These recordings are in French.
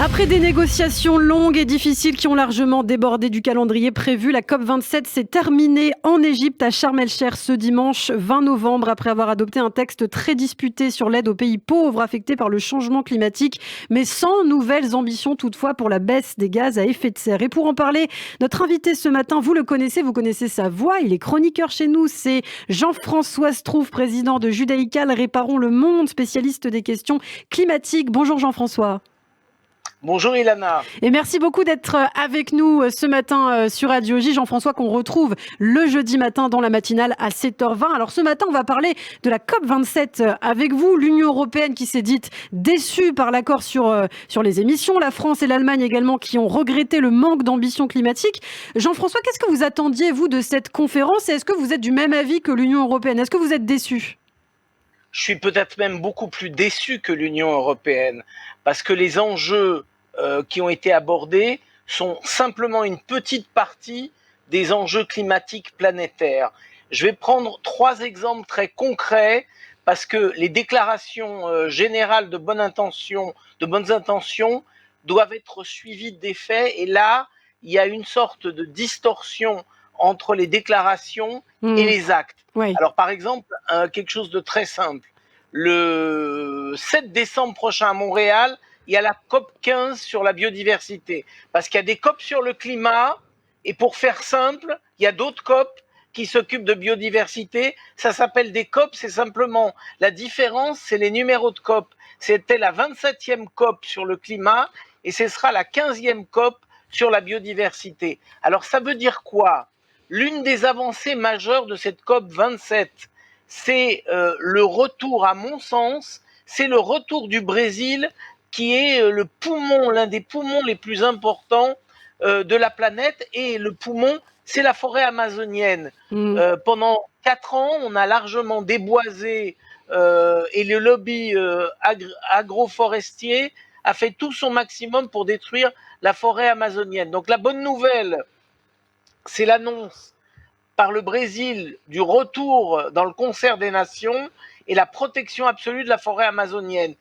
Après des négociations longues et difficiles qui ont largement débordé du calendrier prévu, la COP27 s'est terminée en Égypte à Sharm el-Sheikh ce dimanche 20 novembre après avoir adopté un texte très disputé sur l'aide aux pays pauvres affectés par le changement climatique, mais sans nouvelles ambitions toutefois pour la baisse des gaz à effet de serre. Et pour en parler, notre invité ce matin, vous le connaissez, vous connaissez sa voix, il est chroniqueur chez nous, c'est Jean-François Strouf, président de Judaïcal Réparons le Monde, spécialiste des questions climatiques. Bonjour Jean-François. Bonjour Ilana. Et merci beaucoup d'être avec nous ce matin sur Radio J. Jean-François, qu'on retrouve le jeudi matin dans la matinale à 7h20. Alors ce matin, on va parler de la COP27 avec vous. L'Union européenne qui s'est dite déçue par l'accord sur les émissions. La France et l'Allemagne également qui ont regretté le manque d'ambition climatique. Jean-François, qu'est-ce que vous attendiez, vous, de cette conférence? Et est-ce que vous êtes du même avis que l'Union européenne? Est-ce que vous êtes déçu? Je suis peut-être même beaucoup plus déçu que l'Union européenne parce que les enjeux qui ont été abordés sont simplement une petite partie des enjeux climatiques planétaires. Je vais prendre 3 exemples très concrets parce que les déclarations générales de bonnes intentions doivent être suivies des faits, et là, il y a une sorte de distorsion entre les déclarations et les actes. Oui. Alors par exemple, quelque chose de très simple. Le 7 décembre prochain à Montréal, il y a la COP 15 sur la biodiversité. Parce qu'il y a des COP sur le climat, et pour faire simple, il y a d'autres COP qui s'occupent de biodiversité. Ça s'appelle des COP, c'est simplement la différence, c'est les numéros de COP. C'était la 27e COP sur le climat, et ce sera la 15e COP sur la biodiversité. Alors ça veut dire quoi? L'une des avancées majeures de cette COP 27, c'est le retour, à mon sens, c'est le retour du Brésil, qui est le poumon, l'un des poumons les plus importants de la planète, et le poumon, c'est la forêt amazonienne. Pendant 4 ans, on a largement déboisé et le lobby agroforestier a fait tout son maximum pour détruire la forêt amazonienne. Donc la bonne nouvelle, c'est l'annonce par le Brésil du retour dans le concert des nations et la protection absolue de la forêt amazonienne.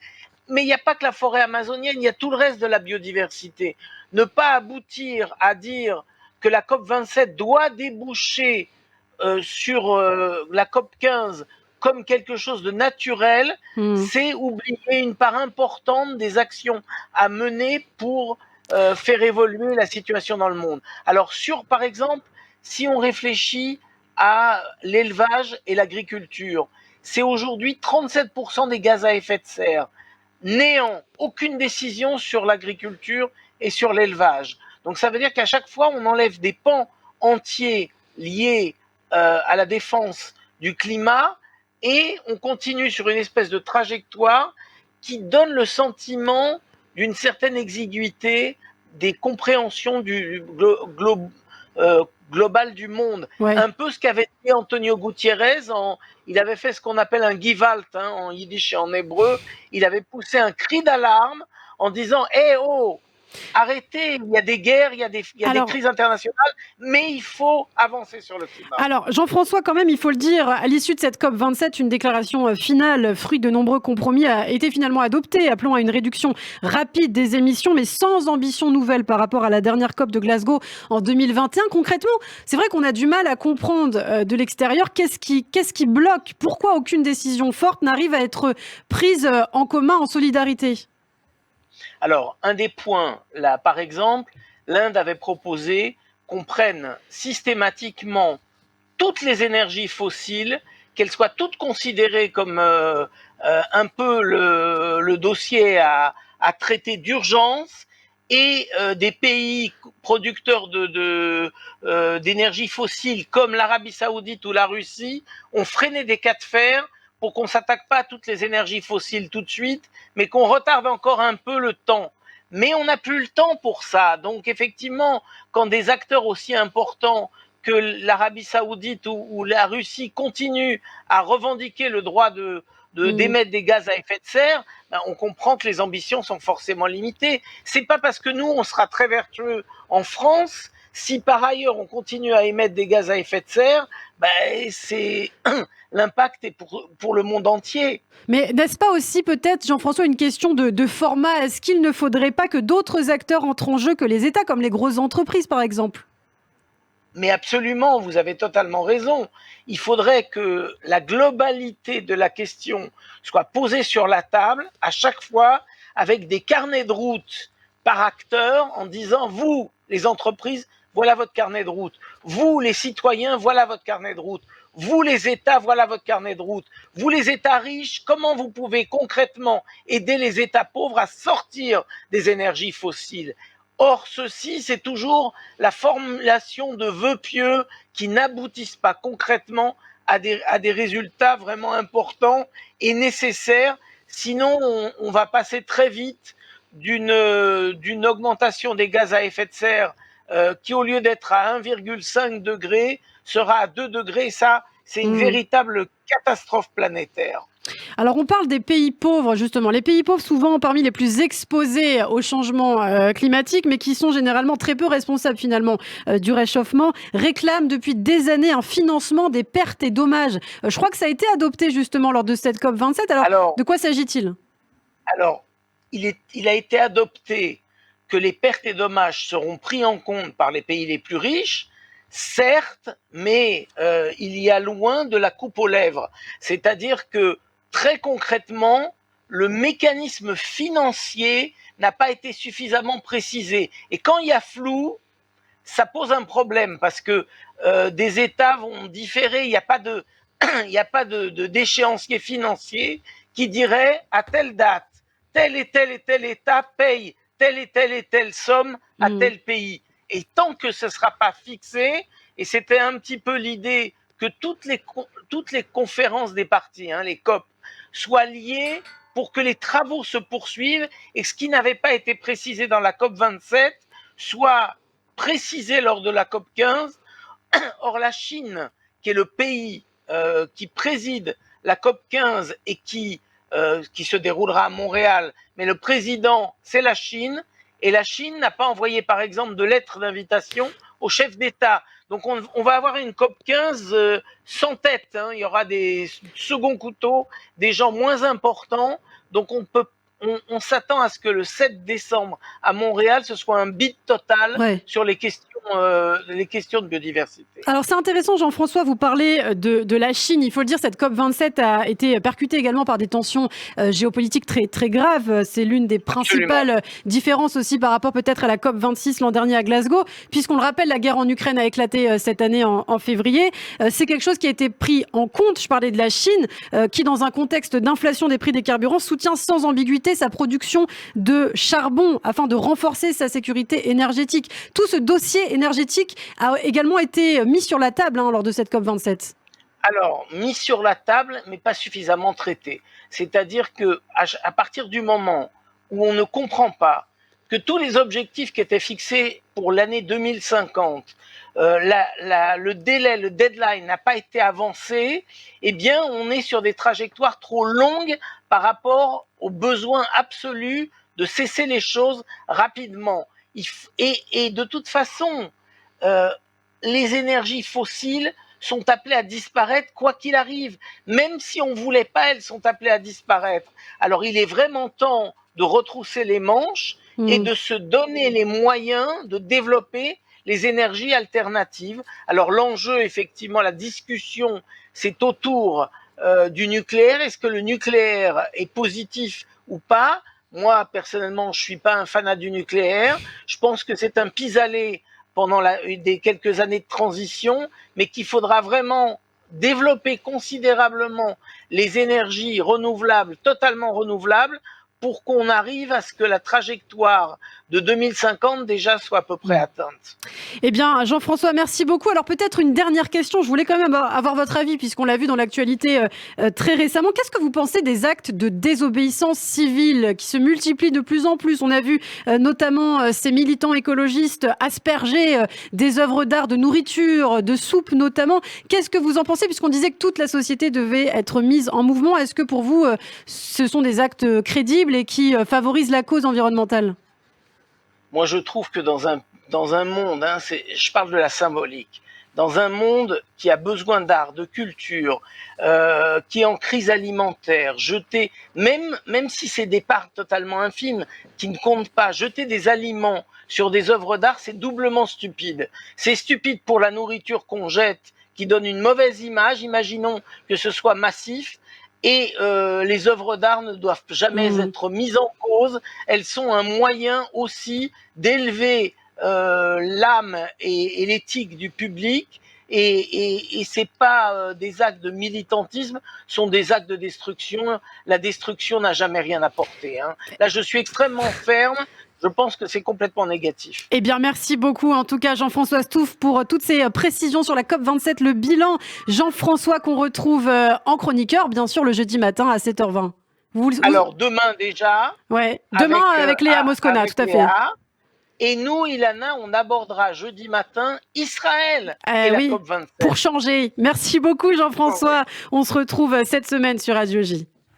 Mais il n'y a pas que la forêt amazonienne, il y a tout le reste de la biodiversité. Ne pas aboutir à dire que la COP27 doit déboucher sur la COP15 comme quelque chose de naturel, c'est oublier une part importante des actions à mener pour faire évoluer la situation dans le monde. Alors par exemple, si on réfléchit à l'élevage et l'agriculture, c'est aujourd'hui 37% des gaz à effet de serre. Néant, aucune décision sur l'agriculture et sur l'élevage. Donc ça veut dire qu'à chaque fois, on enlève des pans entiers liés à la défense du climat, et on continue sur une espèce de trajectoire qui donne le sentiment d'une certaine exiguïté des compréhensions du global du monde. Ouais. Un peu ce qu'avait dit Antonio Gutiérrez, il avait fait ce qu'on appelle un Gewalt en yiddish et en hébreu. Il avait poussé un cri d'alarme en disant « Eh oh, arrêtez, il y a des guerres, il y a des crises internationales, mais il faut avancer sur le climat. » Alors, Jean-François, quand même, il faut le dire, à l'issue de cette COP27, une déclaration finale, fruit de nombreux compromis, a été finalement adoptée, appelant à une réduction rapide des émissions, mais sans ambition nouvelle par rapport à la dernière COP de Glasgow en 2021. Concrètement, c'est vrai qu'on a du mal à comprendre de l'extérieur qu'est-ce qui bloque, pourquoi aucune décision forte n'arrive à être prise en commun, en solidarité. Alors, un des points, là, par exemple, l'Inde avait proposé qu'on prenne systématiquement toutes les énergies fossiles, qu'elles soient toutes considérées comme un peu le dossier à traiter d'urgence, et des pays producteurs d'énergie fossile comme l'Arabie Saoudite ou la Russie ont freiné des cas de fer pour qu'on ne s'attaque pas à toutes les énergies fossiles tout de suite, mais qu'on retarde encore un peu le temps. Mais on n'a plus le temps pour ça. Donc effectivement, quand des acteurs aussi importants que l'Arabie Saoudite ou la Russie continuent à revendiquer le droit d'émettre des gaz à effet de serre, on comprend que les ambitions sont forcément limitées. C'est pas parce que nous, on sera très vertueux en France, Si par ailleurs on continue à émettre des gaz à effet de serre, c'est l'impact est pour le monde entier. Mais n'est-ce pas aussi peut-être, Jean-François, une question de format? Est-ce qu'il ne faudrait pas que d'autres acteurs entrent en jeu que les États, comme les grosses entreprises par exemple? Mais absolument, vous avez totalement raison. Il faudrait que la globalité de la question soit posée sur la table à chaque fois avec des carnets de route par acteur en disant, vous, les entreprises, voilà votre carnet de route. Vous, les citoyens, voilà votre carnet de route. Vous, les États, voilà votre carnet de route. Vous, les États riches, comment vous pouvez concrètement aider les États pauvres à sortir des énergies fossiles? Or, ceci, c'est toujours la formulation de vœux pieux qui n'aboutissent pas concrètement à des résultats vraiment importants et nécessaires. Sinon, on va passer très vite d'une augmentation des gaz à effet de serre qui, au lieu d'être à 1,5 degré, sera à 2 degrés. Et ça, c'est une véritable catastrophe planétaire. Alors on parle des pays pauvres justement. Les pays pauvres souvent parmi les plus exposés au changement climatique mais qui sont généralement très peu responsables finalement du réchauffement, réclament depuis des années un financement des pertes et dommages. Je crois que ça a été adopté justement lors de cette COP27. Alors de quoi s'agit-il? Alors, il a été adopté que les pertes et dommages seront pris en compte par les pays les plus riches, certes, mais il y a loin de la coupe aux lèvres. C'est-à-dire que très concrètement, le mécanisme financier n'a pas été suffisamment précisé. Et quand il y a flou, ça pose un problème parce que des États vont différer. Il n'y a pas d'échéancier financier qui dirait à telle date, tel et tel État paye telle et telle somme à tel pays. Et tant que ce ne sera pas fixé, et c'était un petit peu l'idée que toutes les conférences des parties, les COP, soient liées pour que les travaux se poursuivent et ce qui n'avait pas été précisé dans la COP 27 soit précisé lors de la COP 15. Or, la Chine, qui est le pays qui préside la COP 15 et qui se déroulera à Montréal, mais le président, c'est la Chine, et la Chine n'a pas envoyé, par exemple, de lettre d'invitation au chef d'État. Donc, on va avoir une COP 15 sans tête. Il y aura des seconds couteaux, des gens moins importants. Donc, on s'attend à ce que le 7 décembre à Montréal, ce soit un bid total sur les questions de biodiversité. Alors c'est intéressant, Jean-François, vous parlez de la Chine. Il faut le dire, cette COP27 a été percutée également par des tensions géopolitiques très, très graves. C'est l'une des principales différences aussi par rapport peut-être à la COP26 l'an dernier à Glasgow, puisqu'on le rappelle, la guerre en Ukraine a éclaté cette année en février. C'est quelque chose qui a été pris en compte. Je parlais de la Chine, qui dans un contexte d'inflation des prix des carburants soutient sans ambiguïté sa production de charbon afin de renforcer sa sécurité énergétique. Tout ce dossier énergétique a également été mis sur la table lors de cette COP27. Alors, mis sur la table, mais pas suffisamment traité. C'est-à-dire que à partir du moment où on ne comprend pas que tous les objectifs qui étaient fixés pour l'année 2050, le délai, le deadline n'a pas été avancé, eh bien, on est sur des trajectoires trop longues par rapport aux besoins absolus de cesser les choses rapidement. Et de toute façon, les énergies fossiles sont appelées à disparaître quoi qu'il arrive. Même si on ne voulait pas, elles sont appelées à disparaître. Alors il est vraiment temps de retrousser les manches et de se donner les moyens de développer les énergies alternatives. Alors l'enjeu, effectivement, la discussion, c'est autour du nucléaire. Est-ce que le nucléaire est positif ou pas ? Moi, personnellement, je ne suis pas un fanat du nucléaire. Je pense que c'est un pis-aller pendant des quelques années de transition, mais qu'il faudra vraiment développer considérablement les énergies renouvelables, totalement renouvelables, pour qu'on arrive à ce que la trajectoire de 2050 déjà soit à peu près atteinte. Eh bien, Jean-François, merci beaucoup. Alors peut-être une dernière question. Je voulais quand même avoir votre avis puisqu'on l'a vu dans l'actualité très récemment. Qu'est-ce que vous pensez des actes de désobéissance civile qui se multiplient de plus en plus? On a vu notamment ces militants écologistes asperger des œuvres d'art, de nourriture, de soupe notamment. Qu'est-ce que vous en pensez puisqu'on disait que toute la société devait être mise en mouvement? Est-ce que pour vous, ce sont des actes crédibles et qui favorisent la cause environnementale? Moi, je trouve que dans un monde, hein, je parle de la symbolique, dans un monde qui a besoin d'art, de culture, qui est en crise alimentaire, jeter, même si c'est des parts totalement infimes, qui ne comptent pas, jeter des aliments sur des œuvres d'art, c'est doublement stupide. C'est stupide pour la nourriture qu'on jette, qui donne une mauvaise image. Imaginons que ce soit massif. Et les œuvres d'art ne doivent jamais être mises en cause. Elles sont un moyen aussi d'élever l'âme et l'éthique du public. Et c'est pas des actes de militantisme, sont des actes de destruction. La destruction n'a jamais rien apporté. Hein. Là, je suis extrêmement ferme. Je pense que c'est complètement négatif. Eh bien, merci beaucoup, en tout cas, Jean-François Stouff, pour toutes ces précisions sur la COP27, le bilan. Jean-François, qu'on retrouve en chroniqueur, bien sûr, le jeudi matin à 7h20. Alors, demain déjà. Ouais, demain avec Léa Moscona, tout à fait. Et nous, Ilana, on abordera jeudi matin Israël et la COP27. Pour changer. Merci beaucoup, Jean-François. On se retrouve cette semaine sur Radio J.